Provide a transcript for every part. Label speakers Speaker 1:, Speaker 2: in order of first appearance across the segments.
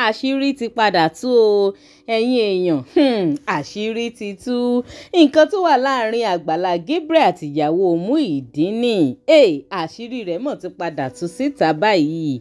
Speaker 1: àṣírí ti padà tú o ẹ̀yin èèyàn àṣírí ti tú nǹkan tó wà láàrin Àgbàlá Gabriel àtìyàwó Muyideen àṣírí rẹ̀ mọ̀ ti padà tú síta báyìí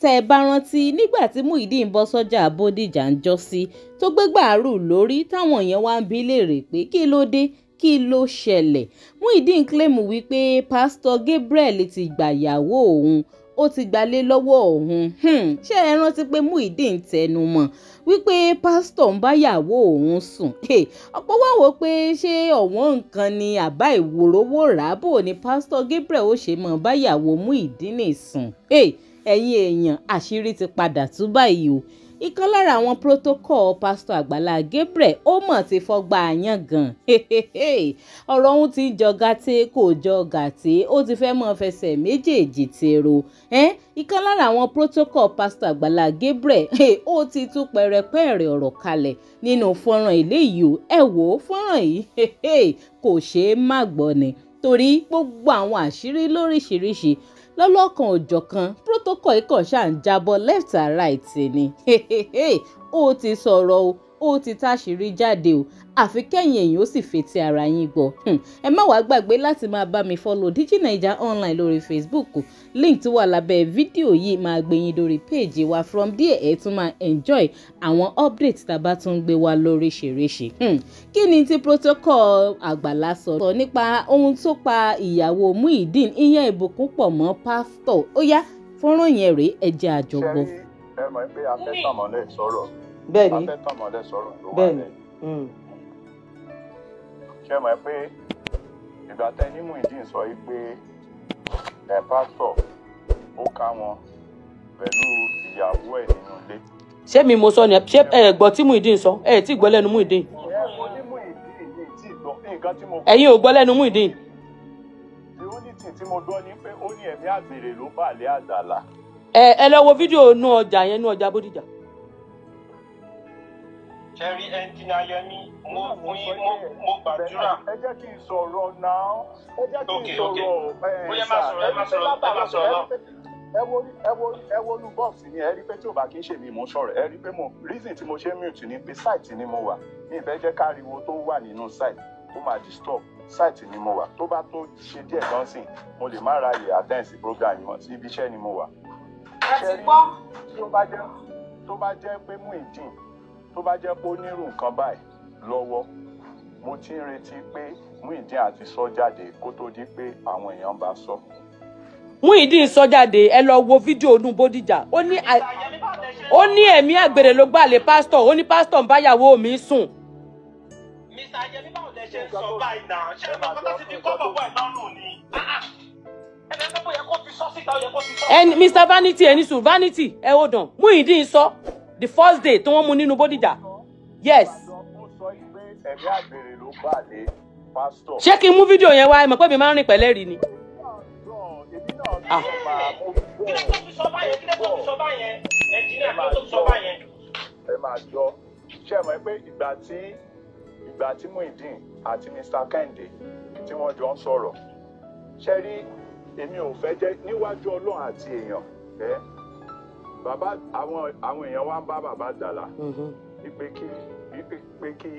Speaker 1: tẹ́ ẹ bá rántí nígbà tí Muyideen bọ́ sọ́jà Bódìjà ń jọ́sí tó gbé gbàrú lórí táwọn èèyàn wá ń bi léèrè pé kí ló dé kí ló ṣẹlẹ̀ Muyideen claim wípé pásítọ̀ Gabriel ti gbàyàwó òun ó ti gbalé lọ́wọ́ òun ṣé ẹ rántí pé Muyideen tẹnu mọ́ wípé pásítọ̀ ń báyàwó òun sùn ọ̀pọ̀ wá wò pé ṣé ọ̀wọ́n nǹkan ni àbá ìwòrówó ràbò ni pásítọ̀ Gabriel ó ṣe mọ́ báyàwó Muyideen sùn ẹ̀yin èèyàn àṣírí ti padà tú báyìí o ìkan lára àwọn protocol pásítọ̀ Àgbàlá Gabriel ó mọ̀ ti fọgbà àyàn gan ọ̀rọ̀ ohun ti jọ gàtẹ́ kò jọ gàtẹ́ ó ti fẹ́ mọ́ fẹsẹ̀ méjèèjì tèrò ìkan lára àwọn protocol pásítọ̀ Àgbàlá Gabriel ó ti tú pẹ̀rẹ̀pẹ̀rẹ̀ ọ̀rọ̀ kalẹ̀ nínú fọ́nrán eléyìí o ẹ wò ó fọ́nrán yìí kò ṣeé má gbọ́ ni torí gbogbo àwọn àṣírí lóríṣiríṣi lọ́lọ́kan òjọ̀kan protocol ikọ̀ ṣáà ń jábọ̀ left and right ni ó ti sọ̀rọ̀ o ó ti táṣìírí jáde o àfi kẹ́yìn èèyàn ó sì fetí ara yín gbọ́ ẹ má wàá gbàgbé láti máa bá mi follow DigiNaija online lórí Facebook link tó wà lábẹ́ fídíò yìí máa gbé yín lórí péèjì wa from there ẹ tún máa enjoy àwọn updates tá a bá tún gbé wá lóríṣiríṣi kí ni tí protocol Àgbàlá sọ nípa ohun tó pa ìyàwó Muyideen ìyẹn Ìbùkún pọ̀ mọ́ pásítọ̀ ó yá fọ́nrán yẹn rèé ẹ jẹ́ a jọ gbọ́.
Speaker 2: ẹ mọ̀ pé afẹ́tàmọ́lẹ̀ sọ̀rọ̀
Speaker 1: bẹ́ẹ̀ni
Speaker 2: afẹ́tàmọ́lẹ̀ sọ̀rọ̀ ló wà
Speaker 1: bẹ́ẹ̀ni
Speaker 2: lẹ́yìn. ṣé mọ̀ pé ìgbà tẹ ní Muyideen sọ yìí pé pásítọ̀ ó ká wọn pẹ̀lú ìyàwó ẹ̀ nínú ilé.
Speaker 3: ṣé mi mo sọ ni ṣé ẹ gbọ́ tí Muyideen sọ ẹ tí gbọ́ lẹ́nu Muyideen.
Speaker 2: mo ní Muyideen ní tí gbọ́ nǹkan tí mo.
Speaker 3: ẹ̀yin ò gbọ́ lẹ́nu Muyideen.
Speaker 2: the only thing tí mo gbọ́ ni pé ó ní ẹ̀mí àgbèrè ló bà lé Àgbàlá.
Speaker 3: ẹ lọ wo fídíò inú ọjà yẹn inú ọjà Bódìjà.
Speaker 4: Jerry ẹnjìnà Yẹmí mo gbàdúrà.
Speaker 2: ẹ jẹ́ kí n sọ̀rọ̀ náà ẹ jẹ́ kí n sọ̀rọ̀
Speaker 4: bóyá má sọ̀rọ̀
Speaker 2: ẹ wo inú bọ́ọ̀sì ni ẹ rí pé tí ò bá kí n ṣe mi mo sọ̀rọ̀ ẹ rí pé mo reason tí mo ṣe mute ni pé site ni mo wà ní ìfẹ́ jẹ́ káriwo tó wà nínú site tó máa disturb site ni mo wà tó bá tó ṣe díẹ̀ gan sìn mo lè má ráyè attend sí program yìí mọ́ sí ibi iṣẹ́ ni mo wà. tó bá jẹ́ pé Muyideen tó bá jẹ́ pé ó nírú nǹkan báyìí lọ́wọ́ mo ti ń retí pé Muyideen àti sọ jáde kó tó di pé àwọn èèyàn bá sọ.
Speaker 3: Muyideen sọ jáde ẹ lọ wo fídíò inú Bódìjà ó ní ẹ̀mí àgbèrè ló gbà lé pásítọ̀ ó ní pásítọ̀ ń báyàwó mi sùn.
Speaker 4: Mr. Yẹmí báwo lẹ ṣe ń sọ báyìí náà ṣé ẹgbẹ́ kọ́tà ti fi kọ́ bọ̀bọ̀ ẹ̀ lọ́rùn ni. ẹgbẹ́ tó yẹ kó fi sọ síta ó yẹ kó fi sọ.
Speaker 3: Mr. Vanity ẹni sùn Vanity ẹ hold on Muyideen sọ the first day tí wọ́n mú nínú Bódìjà yes.
Speaker 2: ó sọ pé ẹ̀mí àgbèrè ló bà lé pásítọ̀.
Speaker 3: ṣé kí n mú fídíò yẹn wá ẹ mọ̀ pé mi máa ń rìn pẹ̀lẹ́ rí ni.
Speaker 2: ẹ máa jọ ṣé ẹ mọ̀ pé ìgbà tí Muyideen àti Mr. Kẹ́hìndé tí wọ́n jọ ń sọ̀rọ̀ ṣe rí èmi ò fẹ́ jẹ́ níwájú Ọlọ́run àti èèyàn bàbá àwọn èèyàn wá ń bá bàbá Àgbàlá pé kí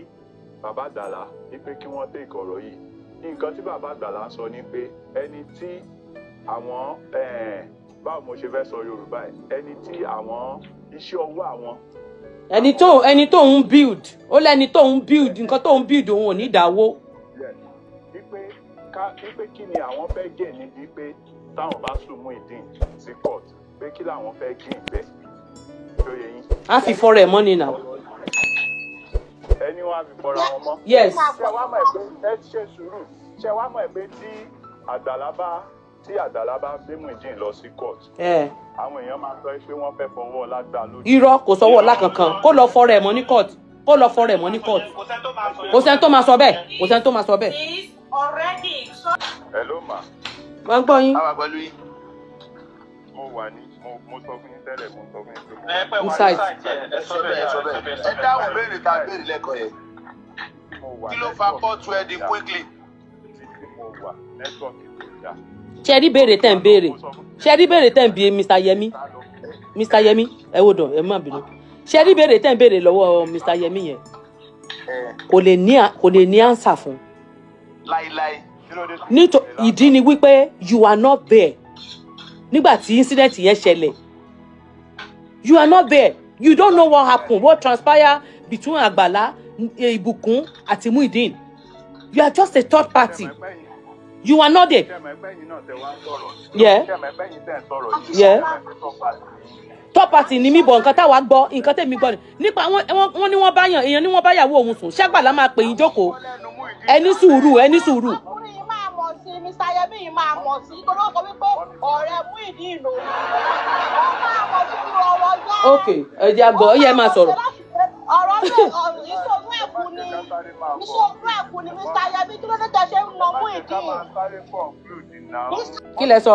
Speaker 2: bàbá Àgbàlá pé kí wọ́n tẹ̀ ọ̀rọ̀ yìí nǹkan tí bàbá Àgbàlá sọ ni pé ẹni tí àwọn báwo mo ṣe fẹ́ sọ Yorùbá ẹni tí àwọn iṣẹ́ ọwọ́ àwọn.
Speaker 3: ẹni tó ń build ó lẹ́ni tó ń build nǹkan tó ń build òun ò ní ìdáwó.
Speaker 2: wípé kí ni àwọn fẹ́ gé níbi pé táwọn bá sùn Muyideen sí court pé kí làwọn fẹ́ gé ìbẹ́ tó yẹ yín.
Speaker 3: a fi fọ́ra ẹ̀ mọ́ ni náà.
Speaker 2: ẹni wọn á fi fọ́ra wọn mọ́.
Speaker 3: yes.
Speaker 2: ṣé wàá mọ̀ pé ẹ ṣe sùúrù ṣé wàá mọ̀ pé tí Àgbàlá bá gbé Muyideen lọ sí court. àwọn èèyàn máa sọ pé wọ́n fẹ́ fọwọ́ ọlá gbà lójú.
Speaker 3: irọ́ kò sọ́wọ́ ọlá kankan kó lọ fọ́ra ẹ̀ mọ́ ní court kó lọ fọ́ra ẹ̀ mọ́ ní court. kò sẹ́ni tó máa sọ bẹ́ẹ̀ kò sẹ́ni tó máa sọ bẹ́ẹ̀.
Speaker 2: hello ma.
Speaker 3: wọ́n gbọ́ yín.
Speaker 4: àwa pẹ̀lú yín.
Speaker 2: mo wà ní mo sọ fún yín tẹ́lẹ̀ mo sọ fún yín pé mo.
Speaker 4: ẹ pẹ́ wá ẹ sọ bẹ́ẹ̀ ẹ dáhùn béèrè tá a béèrè lẹ́kọ̀ọ́ yẹn. kí ló fa court wedding quickly.
Speaker 2: mo wà nẹ́tíwọ̀kì tó yá.
Speaker 3: ṣe rí béèrè tẹ̀ ń béèrè ṣe rí béèrè tẹ̀ ń bí Mr. Yẹmí Mr. Yemi ẹ wò dàn ẹ má bínú ṣe rí béèrè tẹ́ ń béèrè lọ́wọ́ Mr. Yemi yẹn kò lè ní answer fún
Speaker 4: láíláí.
Speaker 3: nítorí ìdí ni wípé you are not there nígbà tí incident yẹn ṣẹlẹ̀ you are not there you don't know what happened what transpired between Agbala Ìbùkún àti Muyideen you are just a third party you are not there. Yeah. Third party ni mi bọ̀ nǹkan táwa gbọ́ nǹkan tẹ̀mí gbọ́ ni nípa wọ́n ní wọ́n bá yàn èèyàn ní wọ́n bá yàwó òun sùn ṣàgbàlá máa pè yín jókòó ẹni sùúrù ẹni sùúrù.
Speaker 5: ọkùnrin yìí máa mọ̀ sí Mr. Yemi yìí máa mọ̀ sí nítorí ó sọ wípé ọ̀rẹ́ Muyideen ló máa mọ̀ sí irú ọ̀rọ̀ náà.
Speaker 3: ok ẹ jẹ́ àgbọ̀ ó yẹ máa sọ̀rọ̀.
Speaker 5: ọ̀rọ̀ náà ìṣòro ẹ̀kú ni Mr. Yemi kí ló dé tẹ̀ ṣe ń nà Muyideen.
Speaker 3: kí lẹ sọ.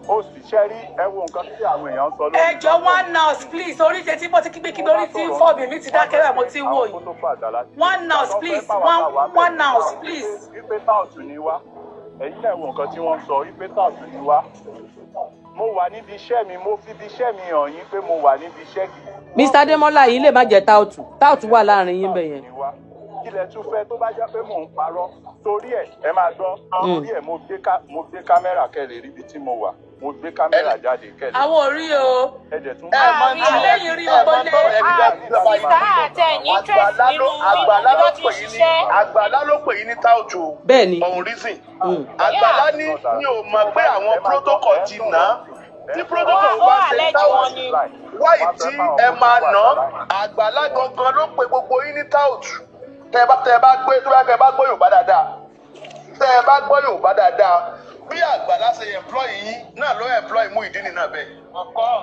Speaker 2: Host Sherry, ẹ wo nǹkan tí àwọn èèyàn sọ lórí.
Speaker 3: ẹ jọ one nurse please orí ṣe tí mo ti kígbe orí tí fọ́ọ̀mù mi ti dákẹ́ rẹ̀ mo ti wò yìí one nurse please one nurse please.
Speaker 2: Ipe táùtù ni wá ẹ̀yin náà wo nǹkan tí wọ́n sọ ipe táùtù ni wá mo wà níbi iṣẹ́ mi mo fi ibi iṣẹ́ mi hàn yín pé mo wà níbi iṣẹ́ kì í.
Speaker 3: Mr. Ademola yìí lè má jẹ táùtù wà láàrin yín bẹ́ẹ̀ yẹn.
Speaker 2: Ilẹ̀ tún fẹ́ tó bá jẹ́ pé mò ń parọ́ torí ẹ̀ máa gbọ́ torí ẹ̀ mo gbé kámẹ́rà kẹ́lẹ̀ ríbi tí mo wà mo gbé kámẹ́rà jáde kẹ́lẹ̀.
Speaker 3: àwọn ò rí o.
Speaker 2: ẹ̀jẹ̀ tún
Speaker 3: lẹ́yìn rí o tó lé.
Speaker 5: Sísá àtẹ̀yìn interest nínú
Speaker 4: Àgbàlá
Speaker 5: bí
Speaker 4: ló
Speaker 5: wọ́n ti
Speaker 4: pè
Speaker 5: ń
Speaker 4: yín ní
Speaker 5: ṣiṣẹ́.
Speaker 4: Àgbàlá ló pè yín ní táùtù.
Speaker 3: Bẹ́ẹ̀ni.
Speaker 4: ọ̀hún reason. Àgbàlá ní mi ò mọ̀ pé àwọn protocol ti nà á tí protocol bá ṣe táùtù wáyé tí ẹ máa nà Àgbàlá gangan ló pe gbogbo yín ní táùtù. Tẹ́ ẹ bá gbọ́ Yorùbá dáadáa bí Àgbàlá ṣe employ yín náà ló employ Muyideen náà bẹ́ẹ̀.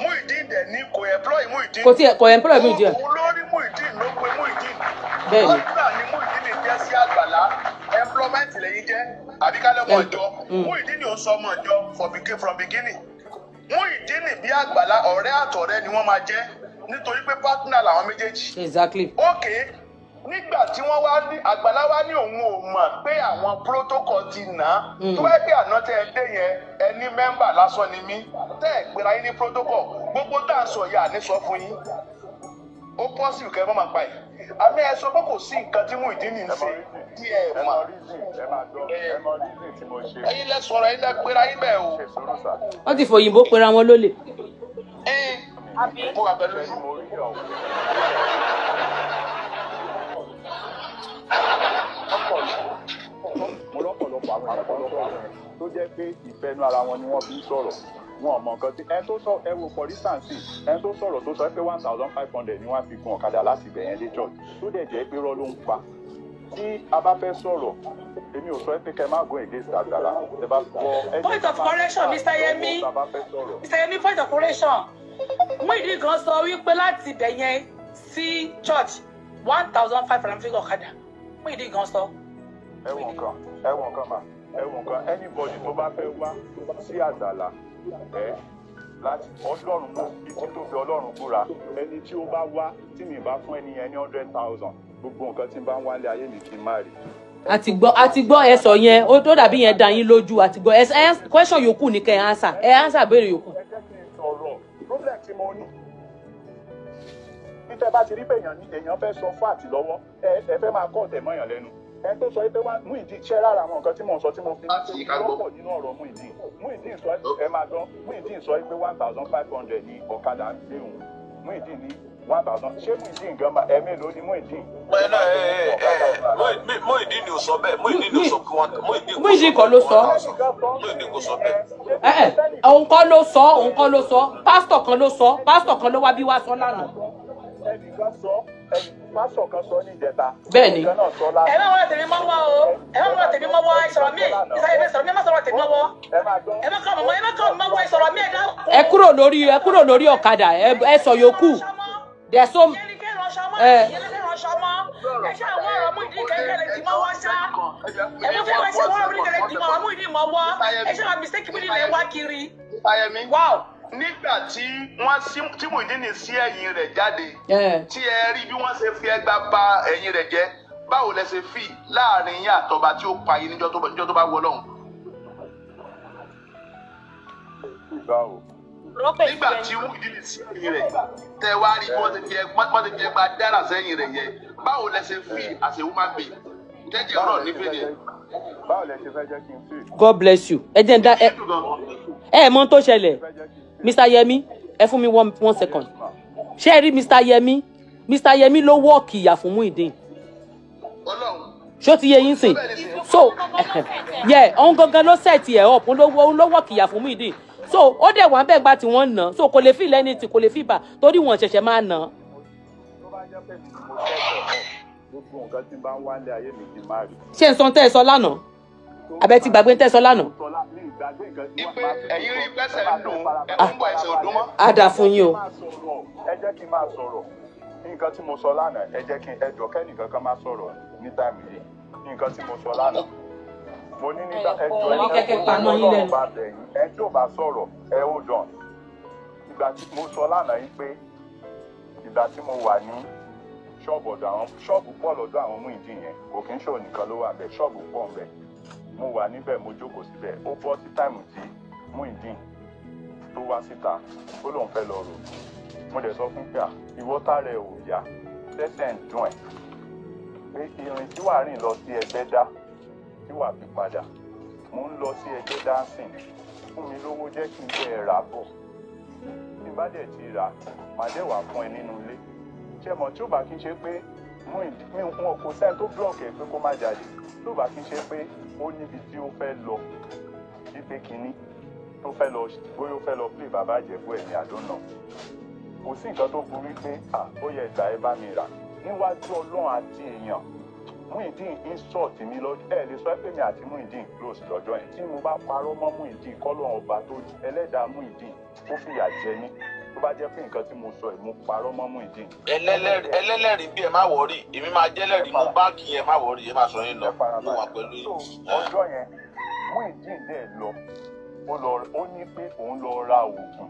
Speaker 4: Muyideen dẹ̀ ní kò employ Muyideen.
Speaker 3: kò employ Muyideen.
Speaker 4: òun ló rí Muyideen ló pe Muyideen.
Speaker 3: Bẹ́ẹ̀ni.
Speaker 4: ọ̀gbà ni Muyideen jẹ́ sí Àgbàlá employment lẹ́yìn jẹ́ àbí kálẹ̀ ọmọ ìjọ Muyideen ò sọ ọmọ ìjọ from beginning. Muyideen bí Àgbàlá ọ̀rẹ́ àtọ̀rẹ́ ni wọ́n máa jẹ́ nítorí pé partner làwọn méjèèjì.
Speaker 3: Exactly.
Speaker 4: Okay. Nígbà tí wọ́n wá ní Àgbàlá wá ní òun ò mọ̀ pé àwọn protocol ti nà á tó ẹ pé àná tẹ ẹ dé yẹn ẹni mẹ́mbà lásán ni mí tẹ́ ẹ gbéra yín ní protocol gbogbo tá à ń sọ yà ní sọ fún yín ó pọ́sibù kẹ́ ẹ má máa pa ẹ̀ àmì ẹ sọ pé kò sí nǹkan tí Muyideen ń ṣe tí ẹ mọ̀ ẹ̀yin lẹ sọ̀rọ̀ ẹ̀yin lẹ gbéra yín bẹ́ẹ̀ o.
Speaker 3: wọ́n ti fòyìnbó pera wọn lólè.
Speaker 4: mo wà pẹ̀lú yín.
Speaker 2: mo lọ́pọ̀lọpọ̀ àwọn àpọ̀lọpọ̀ tó jẹ́ pé ìfẹ́nu ara wọn ni wọ́n fi ń sọ̀rọ̀ wọn ò mọ nǹkan tí ẹni tó sọ ẹ wo for instance ẹni tó sọ̀rọ̀ tó sọ pé 1,500 ni wọ́n fi gun ọ̀kadà láti bẹ̀yẹn dé church tó dẹ̀ jẹ́ pé rọ́ ló ń pa tí a bá fẹ́ sọ̀rọ̀ èmi ò sọ pé kẹ́ má go against Àgbàlá ẹ bá gbọ́.
Speaker 3: point of correction Mr. Yemi Mr. Yemi point of correction Muyideen gan sọ wípé láti bẹ̀yẹn sí church 1,500 fi ọ̀kadà Muyideen gan sọ.
Speaker 2: ẹ̀wọ̀n kan anybody tó bá fẹ́ wá sí Àgbàlá láti Ọlọ́run mú títí tó fi Ọlọ́run búra ẹni tí ó bá wá tí mi bá fún ẹni yẹn ní 100,000 gbogbo nǹkan tí n bá ń wálé ayé mi kí n má rí.
Speaker 3: àti gbọ́ ẹ sọ yẹn ó tó dàbí yẹn dá yín lójú àti gbọ́ ẹ question yòókù ní kẹ́ ẹ answer béèrè yòókù.
Speaker 2: ẹ jẹ́ kí n sọ̀rọ̀ problem tí mo ní tẹ́ bá ti rí pé èèyàn fẹ́ sọ fún àtìlọ́wọ́ ẹ fẹ́ máa kọ́ ọ̀tẹ̀ mọ́yàn lẹ́nu ẹ tó sọ pé Muyideen ṣẹ́ rárá àwọn nǹkan tí mò ń sọ tí mo fi ní lọ́pọ̀ nínú ọ̀rọ̀ Muyideen sọ ẹ máa gbọ́ Muyideen sọ pé 1,500 ní ọ̀kadà ń gbé òun Muyideen ní 1,000 ṣé Muyideen gan máa ẹ̀mí ló ní Muyideen.
Speaker 4: Muyideen ni ò sọ bẹ́ẹ̀ Muyideen ni ò sọ pé
Speaker 3: Muyideen kọ́ ló sọ.
Speaker 4: Muyideen kò sọ bẹ́ẹ̀.
Speaker 3: òun kọ́ ló sọ pásítọ̀ kan ló wá bí wá sọ lánàá.
Speaker 2: ẹnìkan sọ pásítọ̀ kan sọ ní ìjẹta.
Speaker 3: Bẹ́ẹ̀ni.
Speaker 5: ẹ má wọ́n tèmi mọ́ wá o ẹ má wọ́n tèmi mọ́ wá ìsọ̀rọ̀ mi ìsàyẹ̀mí sọ̀rọ̀ mi ẹ má sọ̀rọ̀ tèmi mọ́ wọ́ ẹ má kọ́ mọ́ wá ìsọ̀rọ̀ mi ẹ̀dá.
Speaker 3: ẹ kúrò lórí ọ̀kadà ẹ sọ yòókù. There's so
Speaker 4: nígbà tí Muyideen sí ẹ̀yìn rẹ̀ jáde tí ẹ rí bí wọ́n ṣe fi ẹgbà bà ẹ̀yìn rẹ̀ jẹ́ báwo lẹ ṣe fi láàrin yín àtọba tí ó pa yín níjọ́ tó bá wọ lọ́hùn. nígbà tí Muyideen sí ẹ̀yìn rẹ̀ tẹ wá rí wọ́n ti jẹ gba dára sẹ́yìn rẹ̀ yẹn báwo lẹ ṣe fi as a woman being jẹ́jẹ́ ọ̀rọ̀ nífẹ̀ẹ́ ni.
Speaker 2: báwo lẹ ṣe fẹ́ jẹ́ kí n fi.
Speaker 3: God bless you. ẹ jẹ́ ń dá ẹ mọ̀ tó ṣẹlẹ̀ Mr. Yemi ẹ fún mi one second ṣé ẹ rí Mr. Yemi ló wọ́ọ̀kì ìyà fún Muyideen ṣó ti yé yín sìn so òun gangan ló set ẹ̀ up òun ló wọ́ọ̀kì ìyà fún Muyideen so ó dẹ̀ wọ́n bẹ́ẹ̀ gba tí wọ́n nà so kò lè fi lẹ́ni tí kò lè fi bà torí wọ́n ṣẹ̀ṣẹ̀ máa nà.
Speaker 2: tó bá jẹ́ pé mo ṣẹ̀ṣẹ̀ gbogbo nǹkan tí bá ń wálé ayé mi ti máa rí.
Speaker 3: ṣé n sọ tẹ́ ẹ sọ lánàá abẹ ti gbàgbé tẹ́ ẹ sọ lánàá.
Speaker 4: ipe ẹ̀yin rí pẹ́sẹ̀ ń dùn ẹ̀kún bọ̀ ẹ̀sẹ̀ ò dún mọ́.
Speaker 3: á dà fún yín o.
Speaker 2: ẹ jẹ́ kí n máa sọ̀rọ̀ nǹkan tí mo sọ lánàá ẹ jẹ́ kí ẹjọ́ kẹ́nìkan kan máa sọ̀rọ̀ ní táìmù yìí nǹkan tí mo sọ lánàá mo ní nígbà ẹjọ́ ẹ tí ò bá sọ̀rọ̀ ẹ ó dàn ìgbà tí mo sọ lánàá yìí pé ìgbà tí mo wà ní ṣọ́ọ̀bù pọ̀ lọ́dọ̀ àwọn Muyideen yẹn kò kí ń ṣòwò nìkan ló wà bẹ́ẹ̀ ṣọ́ọ̀bù pọ̀ ń bẹ́ẹ̀ mo wà níbẹ̀ mo jókòó síbẹ̀ ó bọ́ sí táìmù tí Muyideen tó wá síta ó lóun fẹ́ lọ rò mo dẹ̀ sọ fún pé ìwọ tára ẹ̀ ò yá tẹ́sẹ̀ ń dùn ẹ̀ pé ìrìn tí wàá rìn lọ sí Ẹgbẹ́dá tí wàá fi padà mo ń lọ sí Ẹgbẹ́dá sìn fún mi lówó jẹ́ kí n bẹ́ ẹ rà bọ̀ tí n bá dẹ̀ ti rà màá dẹ̀ wà fún ẹ nínú ilé ṣé mọ̀ tí ó bá kí n ṣe pé wọn kò sẹ́ni tó blọọ̀kì ẹ̀ pé kó má jáde tí ó bá kí n ṣe pé ó níbi tí ó fẹ́ lọ wípé kínní tó fẹ́ lọ bóyá ó fẹ́ lọ pé bàbá Ìjẹ̀bú ẹ̀ ní àdónà kò sí nǹkan tó burú pé ó yẹ ìgbà ẹ bá mi rà níwájú Ọlọ́run àti èèyàn Muyideen insult mi lọ́jọ́ ẹ lè sọ pé mi àti Muyideen close lọ́jọ́ yẹn tí mo bá parọ́ mọ́ Muyideen kọ́lọ́run ọba tó ẹlẹ́dàá Muyideen ó fìyà jẹ mí tó bá jẹ́ pé nǹkan tí mo sọ ẹ̀ mo parọ́ mọ́ Muyideen.
Speaker 4: ẹlẹ́lẹ́rìí bí ẹ má wọrí èmi máa jẹ́lẹ́rìí mú báàgì yẹn má wọrí ẹ má sọ yín lọ mo wà pẹ̀lú yín.
Speaker 2: ọjọ́ yẹn Muyideen dẹ̀ lọ ó ní pé òun lọ ra oògùn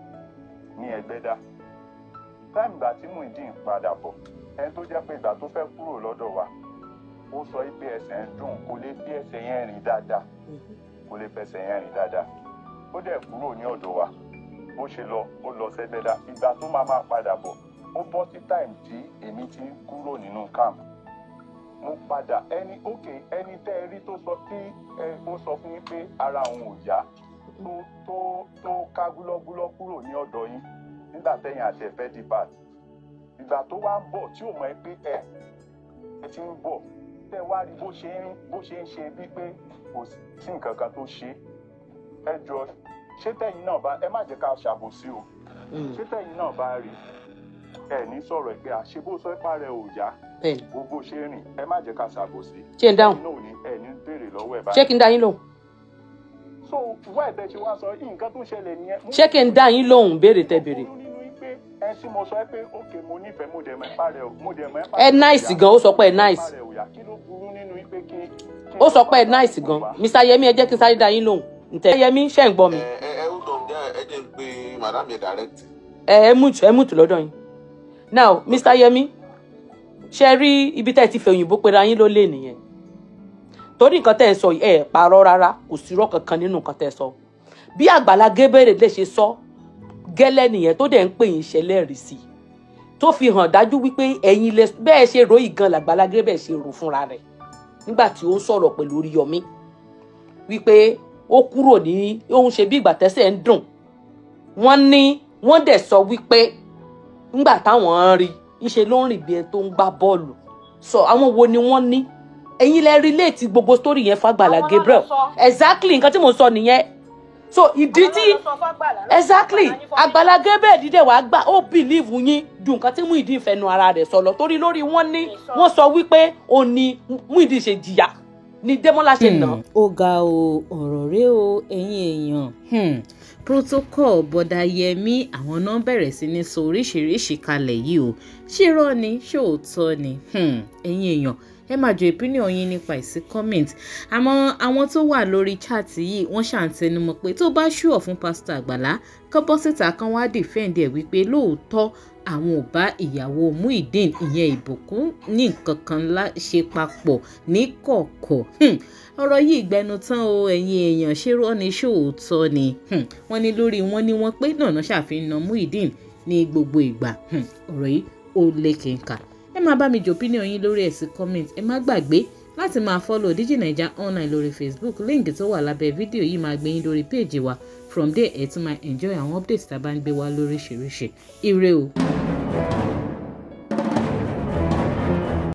Speaker 2: ní Ẹgbẹ́dá táìmù ìgbà tí Muyideen padà bọ̀ ẹni tó jẹ́ pé ìgbà tó fẹ́ kúrò lọ́dọ̀ wa ó sọ pé ẹsẹ̀ ń dùn kò lè fi ẹsẹ̀ yẹn rìn dáadáa ó dẹ̀ kúrò ní ọ̀dọ̀ wa bó ṣe lọ ó lọ sẹ́gbẹ́dá ìgbà tó máa padà bọ̀ ó bọ́ sí táìmù tí èmi ti ń kúrò nínú camp mo padà ẹni tẹ́ ẹ rí tó sọ tí ó sọ fún yín pé ara òun ò yá tó ká gúlọ́gúlọ́ kúrò ní ọ̀dọ̀ yín nígbà tẹ́yìn àti ẹ̀fẹ́ depart ìgbà tó wá ń bọ̀ tí ò mọ̀ ẹ́ pé ẹ ti ń bọ̀ tẹ́ wá rí bó ṣe ń ṣe bíi pé kò sí nǹkan kan tó ṣe ẹ jọ ṣé tẹ́yìn náà bá ẹ má jẹ́ ká ṣàbòsí o ṣé tẹ́yìn náà bá rí ẹ ní sọ̀rọ̀ ẹ pé àṣebó sọ ipá rẹ ò yá gbogbo ṣe rìn ẹ má jẹ́ ká ṣàbòsí.
Speaker 3: ṣé n dáhùn
Speaker 2: ẹ ní béèrè lọ́wọ́ ẹ báyìí.
Speaker 3: ṣé kí n dá yín lóhùn.
Speaker 2: so wá ẹ̀bẹ̀ ṣe wá sọ nǹkan tó ṣẹlẹ̀ nìyẹn.
Speaker 3: ṣé kí n dá yín lóhùn béèrè tẹ́ béèrè.
Speaker 2: ẹ tí mo sọ pé òkè mo nífẹ̀ẹ́ mo dẹ̀ mọ́ ipá rẹ̀ mo dẹ̀ mọ́ ipá
Speaker 3: rẹ̀. ẹ náìsì gan ó sọ pé ẹ náìsì.
Speaker 2: kí ló burú nínú pé kí.
Speaker 3: ó sọ pé ẹ náìsì gan Mr. Yemi ẹ jẹ́ kí n sáré dá yín lóhùn. Mr. Yemi ṣe ń gbọ́ mi.
Speaker 4: ó dọ̀ ẹ jẹ́ pé madam yẹn direct.
Speaker 3: ẹ mútu lọ́dọ̀ yín. Now Mr. Yemi ṣe rí ibi tẹ́ ẹ ti fẹ́ òyìnbó pera yín ló lé nìyẹn torí nǹkan tẹ́ ẹ sọ ẹ parọ́ rárá kò sí irọ́ kankan nínú nǹkan tẹ́ ẹ sọ bí Àgbàlá Gabriel lè ṣe sọ gẹ́lẹ́ nìyẹn tó dẹ̀ ń pè yín ṣẹlẹ́rìí sí tó fi hàn dájú wípé ẹ̀yin bẹ́ẹ̀ ṣe ròyìn gan l'Àgbàlá Gabriel ṣe rò fúnra rẹ̀ nígbà tí ó ń sọ̀rọ̀ pẹ̀lú Oríyọmí wípé ó kúrò ní òun ṣe bí ìgbà tẹ́sẹ̀ ń dùn wọ́n dẹ̀ sọ wípé nígbà táwọn rí ìṣe ló ń rìn bí ẹ tó ń gbá bọ́ọ̀lù sọ àwọn wo ni wọ́n ní ẹ̀yin lẹ relate gbogbo story yẹn f'Àgbàlá Gabriel exactly nǹkan tí mo sọ nìyẹn so ìdí tí exactly Àgbàlá Gabriel dídẹ̀ wá gbà ó believe yín ju nǹkan tí Muyideen fẹnu ara rẹ̀ sọ lọ torí lórí wọ́n sọ wípé ó ní Muyideen ṣe jìyà ní Dẹ́mọ́lá ṣe nà.
Speaker 1: ó ga o ọ̀rọ̀ rẹ o ẹ̀yin èèyàn protocol bọ̀dà Yẹmí àwọn náà bẹ̀rẹ̀ sí ní sọ oríṣiríṣi kalẹ̀ yìí o ṣé irọ́ ni ṣé òótọ́ ni ẹ̀yin èèyàn ẹ máa jọ opinion yín nípa ìsí comment. Àmọ́ àwọn tó wà lórí chat yìí wọ́n ṣàǹtẹnumọ́ pé tó bá ṣùọ̀ fún Pastor Àgbàlá kán bọ́ síta kan wá defend ẹ̀ wípé lóòótọ́ àwọn ò bá ìyàwó Muyideen ìyẹn Ìbùkún ní nǹkan kan ṣe papọ̀ ní kọ̀kọ̀. Ọ̀rọ̀ yìí gbẹnu tán o ẹ̀yin èèyàn ṣé rọ́ ni ṣòótọ́ ni. Wọ́n ní lórí wọn ni wọ́n pé nànà ṣàfihàn Muyideen ní gbogbo ìgbà. Ọ̀rọ̀ yìí ó lékeka. Ẹ máa bá mi jọ opinion yín lórí ẹ̀sìn comment. Ẹ má gbàgbé láti máa follow DigiNaija online lórí Facebook. Link tó wà lábẹ́ fídíò yìí máa gbé yín lórí page wa. From there ẹ tún máa enjoy àwọn updates tá a bá ń gbé wá lóríṣiríṣi. Ire o.